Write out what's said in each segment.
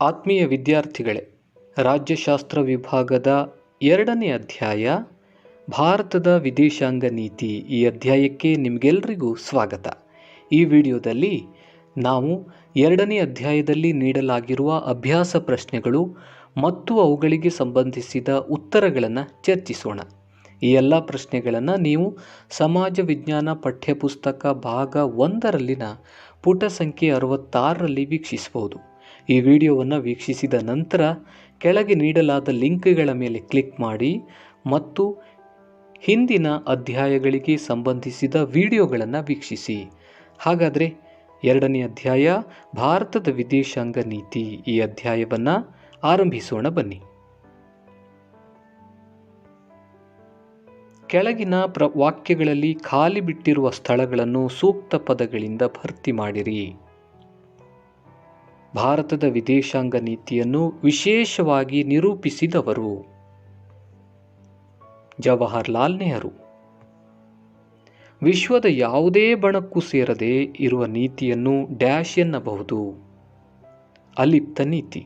ಆತ್ಮೀಯ ವಿದ್ಯಾರ್ಥಿಗಳೇ, ರಾಜ್ಯಶಾಸ್ತ್ರ ವಿಭಾಗದ 2ನೇ ಅಧ್ಯಾಯ ಭಾರತದ ವಿದೇಶಾಂಗ ನೀತಿ ಈ ಅಧ್ಯಾಯಕ್ಕೆ ನಿಮಗೆಲ್ಲರಿಗೂ ಸ್ವಾಗತ. ಈ ವಿಡಿಯೋದಲ್ಲಿ ನಾವು 2ನೇ ಅಧ್ಯಾಯದಲ್ಲಿ ನೀಡಲಾಗಿರುವ ಅಭ್ಯಾಸ ಪ್ರಶ್ನೆಗಳು ಮತ್ತು ಅವುಗಳಿಗೆ ಸಂಬಂಧಿಸಿದ ಉತ್ತರಗಳನ್ನು ಚರ್ಚಿಸೋಣ. ಈ ಎಲ್ಲ ಪ್ರಶ್ನೆಗಳನ್ನು ನೀವು ಸಮಾಜ ವಿಜ್ಞಾನ ಪಠ್ಯಪುಸ್ತಕ ಭಾಗ 1ರಲ್ಲಿನ ಪುಟ ಸಂಖ್ಯೆ 66ರಲ್ಲಿ ವೀಕ್ಷಿಸಬಹುದು. ಈ ವಿಡಿಯೋವನ್ನು ವೀಕ್ಷಿಸಿದ ನಂತರ ಕೆಳಗೆ ನೀಡಲಾದ ಲಿಂಕ್ಗಳ ಮೇಲೆ ಕ್ಲಿಕ್ ಮಾಡಿ ಮತ್ತು ಹಿಂದಿನ ಅಧ್ಯಾಯಗಳಿಗೆ ಸಂಬಂಧಿಸಿದ ವಿಡಿಯೋಗಳನ್ನು ವೀಕ್ಷಿಸಿ. ಹಾಗಾದರೆ 2ನೇ ಅಧ್ಯಾಯ ಭಾರತದ ವಿದೇಶಾಂಗ ನೀತಿ ಈ ಅಧ್ಯಾಯವನ್ನು ಆರಂಭಿಸೋಣ ಬನ್ನಿ. ಕೆಳಗಿನ ವಾಕ್ಯಗಳಲ್ಲಿ ಖಾಲಿ ಬಿಟ್ಟಿರುವ ಸ್ಥಳಗಳನ್ನು ಸೂಕ್ತ ಪದಗಳಿಂದ ಭರ್ತಿ ಮಾಡಿರಿ. ಭಾರತದ ವಿದೇಶಾಂಗ ನೀತಿಯನ್ನು ವಿಶೇಷವಾಗಿ ನಿರೂಪಿಸಿದವರು ಜವಾಹರ್ಲಾಲ್ ನೆಹರು. ವಿಶ್ವದ ಯಾವುದೇ ಬಣಕ್ಕೂ ಸೇರದೆ ಇರುವ ನೀತಿಯನ್ನು ಡ್ಯಾಶ್ ಎನ್ನಬಹುದು. ಅಲಿಪ್ತ ನೀತಿ.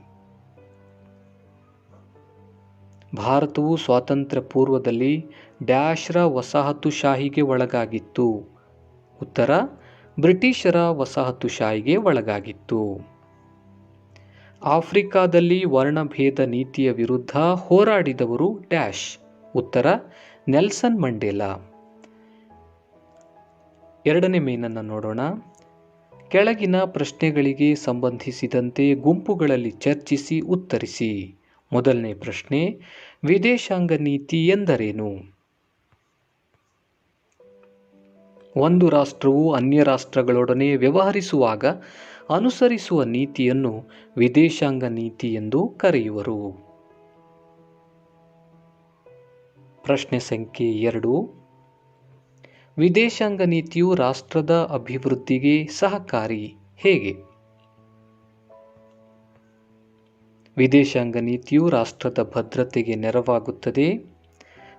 ಭಾರತವು ಸ್ವಾತಂತ್ರ್ಯ ಪೂರ್ವದಲ್ಲಿ ಡ್ಯಾಶ್ರ ವಸಾಹತುಶಾಹಿಗೆ ಒಳಗಾಗಿತ್ತು. ಉತ್ತರ: ಬ್ರಿಟಿಷರ ವಸಾಹತುಶಾಹಿಗೆ ಒಳಗಾಗಿತ್ತು. ಆಫ್ರಿಕಾದಲ್ಲಿ ವರ್ಣಭೇದ ನೀತಿಯ ವಿರುದ್ಧ ಹೋರಾಡಿದವರು ಡ್ಯಾಶ್. ಉತ್ತರ: ನೆಲ್ಸನ್ ಮಂಡೇಲಾ. 2ನೇ ಮೇನನ್ನು ನೋಡೋಣ. ಕೆಳಗಿನ ಪ್ರಶ್ನೆಗಳಿಗೆ ಸಂಬಂಧಿಸಿದಂತೆ ಗುಂಪುಗಳಲ್ಲಿ ಚರ್ಚಿಸಿ ಉತ್ತರಿಸಿ. ಮೊದಲನೇ ಪ್ರಶ್ನೆ: ವಿದೇಶಾಂಗ ನೀತಿ ಎಂದರೇನು? ಒಂದು ರಾಷ್ಟ್ರವು ಅನ್ಯ ರಾಷ್ಟ್ರಗಳೊಡನೆ ವ್ಯವಹರಿಸುವಾಗ ಅನುಸರಿಸುವ ನೀತಿಯನ್ನು ವಿದೇಶಾಂಗ ನೀತಿ ಎಂದು ಕರೆಯುವರು. ಪ್ರಶ್ನೆ ಸಂಖ್ಯೆ 2: ವಿದೇಶಾಂಗ ನೀತಿಯು ರಾಷ್ಟ್ರದ ಅಭಿವೃದ್ಧಿಗೆ ಸಹಕಾರಿ ಹೇಗೆ? ವಿದೇಶಾಂಗ ನೀತಿಯು ರಾಷ್ಟ್ರದ ಭದ್ರತೆಗೆ ನೆರವಾಗುತ್ತದೆ.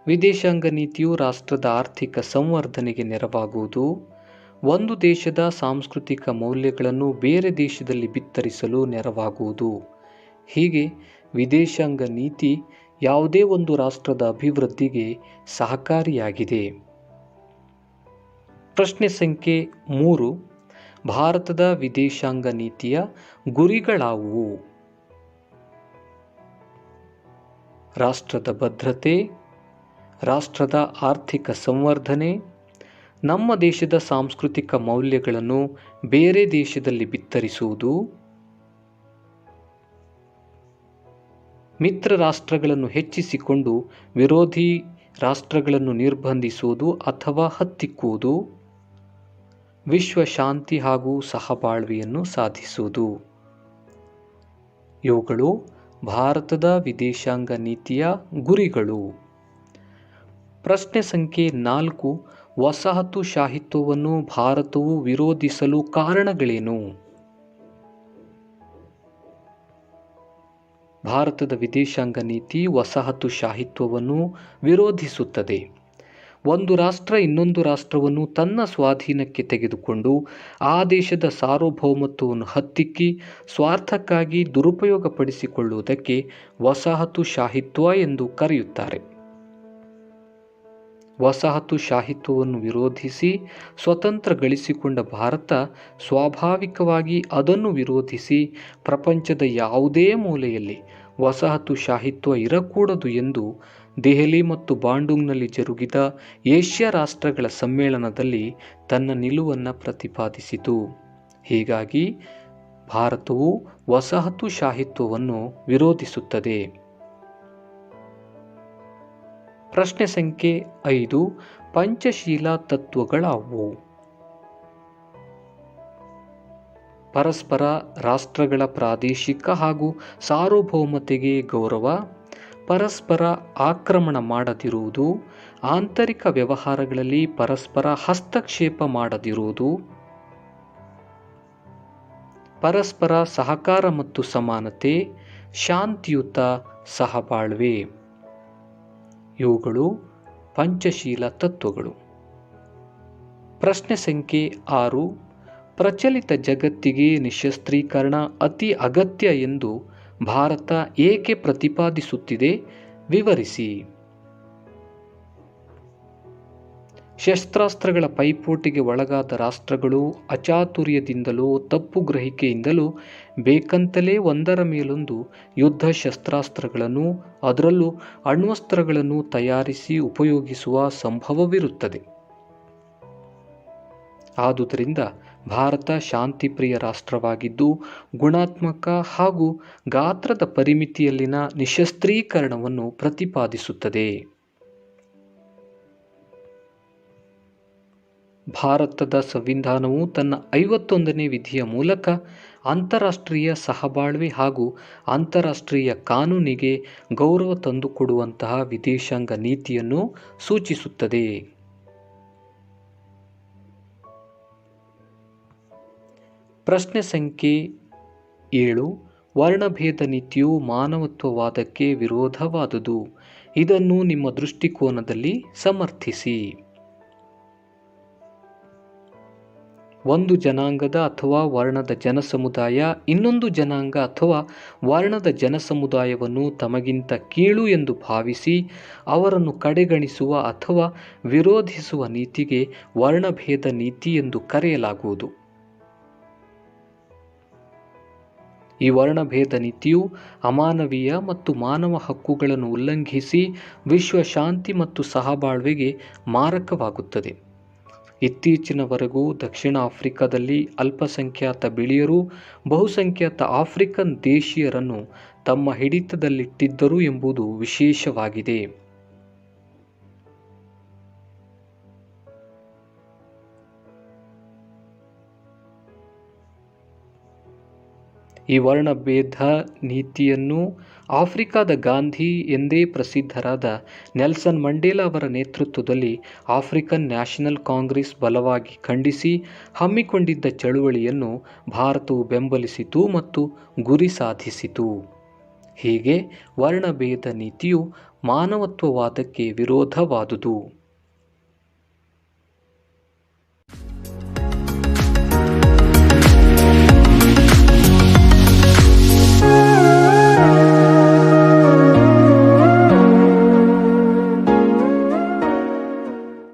ವಿದೇಶಾಂಗ ನೀತಿಯು ರಾಷ್ಟ್ರದ ಆರ್ಥಿಕ ಸಂವರ್ಧನೆಗೆ ನೆರವಾಗುವುದು. ಒಂದು ದೇಶದ ಸಾಂಸ್ಕೃತಿಕ ಮೌಲ್ಯಗಳನ್ನು ಬೇರೆ ದೇಶದಲ್ಲಿ ಬಿತ್ತರಿಸಲು ನೆರವಾಗುವುದು. ಹೀಗೆ ವಿದೇಶಾಂಗ ನೀತಿ ಯಾವುದೇ ಒಂದು ರಾಷ್ಟ್ರದ ಅಭಿವೃದ್ಧಿಗೆ ಸಹಕಾರಿಯಾಗಿದೆ. ಪ್ರಶ್ನೆ ಸಂಖ್ಯೆ 3: ಭಾರತದ ವಿದೇಶಾಂಗ ನೀತಿಯ ಗುರಿಗಳಾವುವು? ರಾಷ್ಟ್ರದ ಭದ್ರತೆ, ರಾಷ್ಟ್ರದ ಆರ್ಥಿಕ ಸಂವರ್ಧನೆ, ನಮ್ಮ ದೇಶದ ಸಾಂಸ್ಕೃತಿಕ ಮೌಲ್ಯಗಳನ್ನು ಬೇರೆ ದೇಶದಲ್ಲಿ ಬಿತ್ತರಿಸುವುದು, ಮಿತ್ರ ರಾಷ್ಟ್ರಗಳನ್ನು ಹೆಚ್ಚಿಸಿಕೊಂಡು ವಿರೋಧಿ ರಾಷ್ಟ್ರಗಳನ್ನು ನಿರ್ಬಂಧಿಸುವುದು ಅಥವಾ ಹತ್ತಿಕ್ಕುವುದು, ವಿಶ್ವ ಶಾಂತಿ ಹಾಗೂ ಸಹಬಾಳ್ವೆಯನ್ನು ಸಾಧಿಸುವುದು. ಇವುಗಳು ಭಾರತದ ವಿದೇಶಾಂಗ ನೀತಿಯ ಗುರಿಗಳು. ಪ್ರಶ್ನೆ ಸಂಖ್ಯೆ 4: ವಸಾಹತುಶಾಹಿತ್ವವನ್ನು ಭಾರತವು ವಿರೋಧಿಸಲು ಕಾರಣಗಳೇನು? ಭಾರತದ ವಿದೇಶಾಂಗ ನೀತಿ ವಸಾಹತುಶಾಹಿತ್ವವನ್ನು ವಿರೋಧಿಸುತ್ತದೆ. ಒಂದು ರಾಷ್ಟ್ರ ಇನ್ನೊಂದು ರಾಷ್ಟ್ರವನ್ನು ತನ್ನ ಸ್ವಾಧೀನಕ್ಕೆ ತೆಗೆದುಕೊಂಡು ಆ ದೇಶದ ಸಾರ್ವಭೌಮತ್ವವನ್ನು ಹತ್ತಿಕ್ಕಿ ಸ್ವಾರ್ಥಕ್ಕಾಗಿ ದುರುಪಯೋಗಪಡಿಸಿಕೊಳ್ಳುವುದಕ್ಕೆ ವಸಾಹತುಶಾಹಿತ್ವ ಎಂದು ಕರೆಯುತ್ತಾರೆ. ವಸಾಹತುಶಾಹಿತ್ವವನ್ನು ವಿರೋಧಿಸಿ ಸ್ವತಂತ್ರ ಗಳಿಸಿಕೊಂಡ ಭಾರತ ಸ್ವಾಭಾವಿಕವಾಗಿ ಅದನ್ನು ವಿರೋಧಿಸಿ ಪ್ರಪಂಚದ ಯಾವುದೇ ಮೂಲೆಯಲ್ಲಿ ವಸಾಹತುಶಾಹಿತ್ವ ಇರಕೂಡದು ಎಂದು ದೆಹಲಿ ಮತ್ತು ಬಾಂಡುಂಗ್ನಲ್ಲಿ ಜರುಗಿದ ಏಷ್ಯಾ ರಾಷ್ಟ್ರಗಳ ಸಮ್ಮೇಳನದಲ್ಲಿ ತನ್ನ ನಿಲುವನ್ನು ಪ್ರತಿಪಾದಿಸಿತು. ಹೀಗಾಗಿ ಭಾರತವು ವಸಾಹತುಶಾಹಿತ್ವವನ್ನು ವಿರೋಧಿಸುತ್ತದೆ. ಪ್ರಶ್ನೆ ಸಂಖ್ಯೆ 5: ಪಂಚಶೀಲ ತತ್ವಗಳಾವುವು? ಪರಸ್ಪರ ರಾಷ್ಟ್ರಗಳ ಪ್ರಾದೇಶಿಕ ಹಾಗೂ ಸಾರ್ವಭೌಮತೆಗೆ ಗೌರವ, ಪರಸ್ಪರ ಆಕ್ರಮಣ ಮಾಡದಿರುವುದು, ಆಂತರಿಕ ವ್ಯವಹಾರಗಳಲ್ಲಿ ಪರಸ್ಪರ ಹಸ್ತಕ್ಷೇಪ ಮಾಡದಿರುವುದು, ಪರಸ್ಪರ ಸಹಕಾರ ಮತ್ತು ಸಮಾನತೆ, ಶಾಂತಿಯುತ ಸಹಬಾಳ್ವೆ. ಇವುಗಳು ಪಂಚಶೀಲ ತತ್ವಗಳು. ಪ್ರಶ್ನೆ ಸಂಖ್ಯೆ 6: ಪ್ರಚಲಿತ ಜಗತ್ತಿಗೆ ನಿಶಸ್ತ್ರೀಕರಣ ಅತಿ ಅಗತ್ಯ ಎಂದು ಭಾರತ ಏಕೆ ಪ್ರತಿಪಾದಿಸುತ್ತಿದೆ? ವಿವರಿಸಿ. ಶಸ್ತ್ರಾಸ್ತ್ರಗಳ ಪೈಪೋಟಿಗೆ ಒಳಗಾದ ರಾಷ್ಟ್ರಗಳು ಅಚಾತುರ್ಯದಿಂದಲೋ ತಪ್ಪು ಗ್ರಹಿಕೆಯಿಂದಲೋ ಬೇಕಂತಲೇ ಒಂದರ ಮೇಲೊಂದು ಯುದ್ಧ ಶಸ್ತ್ರಾಸ್ತ್ರಗಳನ್ನು, ಅದರಲ್ಲೂ ಅಣ್ವಸ್ತ್ರಗಳನ್ನು ತಯಾರಿಸಿ ಉಪಯೋಗಿಸುವ ಸಂಭವವಿರುತ್ತದೆ. ಆದುದರಿಂದ ಭಾರತ ಶಾಂತಿಪ್ರಿಯ ರಾಷ್ಟ್ರವಾಗಿದ್ದು, ಗುಣಾತ್ಮಕ ಹಾಗೂ ಗಾತ್ರದ ಪರಿಮಿತಿಯಲ್ಲಿನ ನಿಶಸ್ತ್ರೀಕರಣವನ್ನು ಪ್ರತಿಪಾದಿಸುತ್ತದೆ. ಭಾರತದ ಸಂವಿಧಾನವು ತನ್ನ 51ನೇ ವಿಧಿಯ ಮೂಲಕ ಅಂತಾರಾಷ್ಟ್ರೀಯ ಸಹಬಾಳ್ವೆ ಹಾಗೂ ಅಂತಾರಾಷ್ಟ್ರೀಯ ಕಾನೂನಿಗೆ ಗೌರವ ತಂದುಕೊಡುವಂತಹ ವಿದೇಶಾಂಗ ನೀತಿಯನ್ನು ಸೂಚಿಸುತ್ತದೆ. ಪ್ರಶ್ನೆ ಸಂಖ್ಯೆ 7. ವರ್ಣಭೇದ ನೀತಿಯು ಮಾನವತ್ವವಾದಕ್ಕೆ ವಿರೋಧವಾದುದು. ಇದನ್ನು ನಿಮ್ಮ ದೃಷ್ಟಿಕೋನದಲ್ಲಿ ಸಮರ್ಥಿಸಿ. ಒಂದು ಜನಾಂಗದ ಅಥವಾ ವರ್ಣದ ಜನಸಮುದಾಯ ಇನ್ನೊಂದು ಜನಾಂಗ ಅಥವಾ ವರ್ಣದ ಜನಸಮುದಾಯವನ್ನು ತಮಗಿಂತ ಕೀಳು ಎಂದು ಭಾವಿಸಿ ಅವರನ್ನು ಕಡೆಗಣಿಸುವ ಅಥವಾ ವಿರೋಧಿಸುವ ನೀತಿಗೆ ವರ್ಣಭೇದ ನೀತಿ ಎಂದು ಕರೆಯಲಾಗುವುದು. ಈ ವರ್ಣಭೇದ ನೀತಿಯು ಅಮಾನವೀಯ ಮತ್ತು ಮಾನವ ಹಕ್ಕುಗಳನ್ನು ಉಲ್ಲಂಘಿಸಿ ವಿಶ್ವ ಶಾಂತಿ ಮತ್ತು ಸಹಬಾಳ್ವೆಗೆ ಮಾರಕವಾಗುತ್ತದೆ. ಇತ್ತೀಚಿನವರೆಗೂ ದಕ್ಷಿಣ ಆಫ್ರಿಕಾದಲ್ಲಿ ಅಲ್ಪಸಂಖ್ಯಾತ ಬಿಳಿಯರು ಬಹುಸಂಖ್ಯಾತ ಆಫ್ರಿಕನ್ ದೇಶೀಯರನ್ನು ತಮ್ಮ ಹಿಡಿತದಲ್ಲಿಟ್ಟಿದ್ದರು ಎಂಬುದು ವಿಶೇಷವಾಗಿದೆ. ಈ ವರ್ಣಭೇದ ನೀತಿಯನ್ನು ಆಫ್ರಿಕಾದ ಗಾಂಧಿ ಎಂದೇ ಪ್ರಸಿದ್ಧರಾದ ನೆಲ್ಸನ್ ಮಂಡೇಲಾ ಅವರ ನೇತೃತ್ವದಲ್ಲಿ ಆಫ್ರಿಕನ್ ನ್ಯಾಷನಲ್ ಕಾಂಗ್ರೆಸ್ ಬಲವಾಗಿ ಖಂಡಿಸಿ ಹಮ್ಮಿಕೊಂಡಿದ್ದ ಚಳುವಳಿಯನ್ನು ಭಾರತವು ಬೆಂಬಲಿಸಿತು ಮತ್ತು ಗುರಿ ಸಾಧಿಸಿತು. ಹೀಗೆ ವರ್ಣಭೇದ ನೀತಿಯು ಮಾನವತ್ವವಾದಕ್ಕೆ ವಿರೋಧವಾದುದು.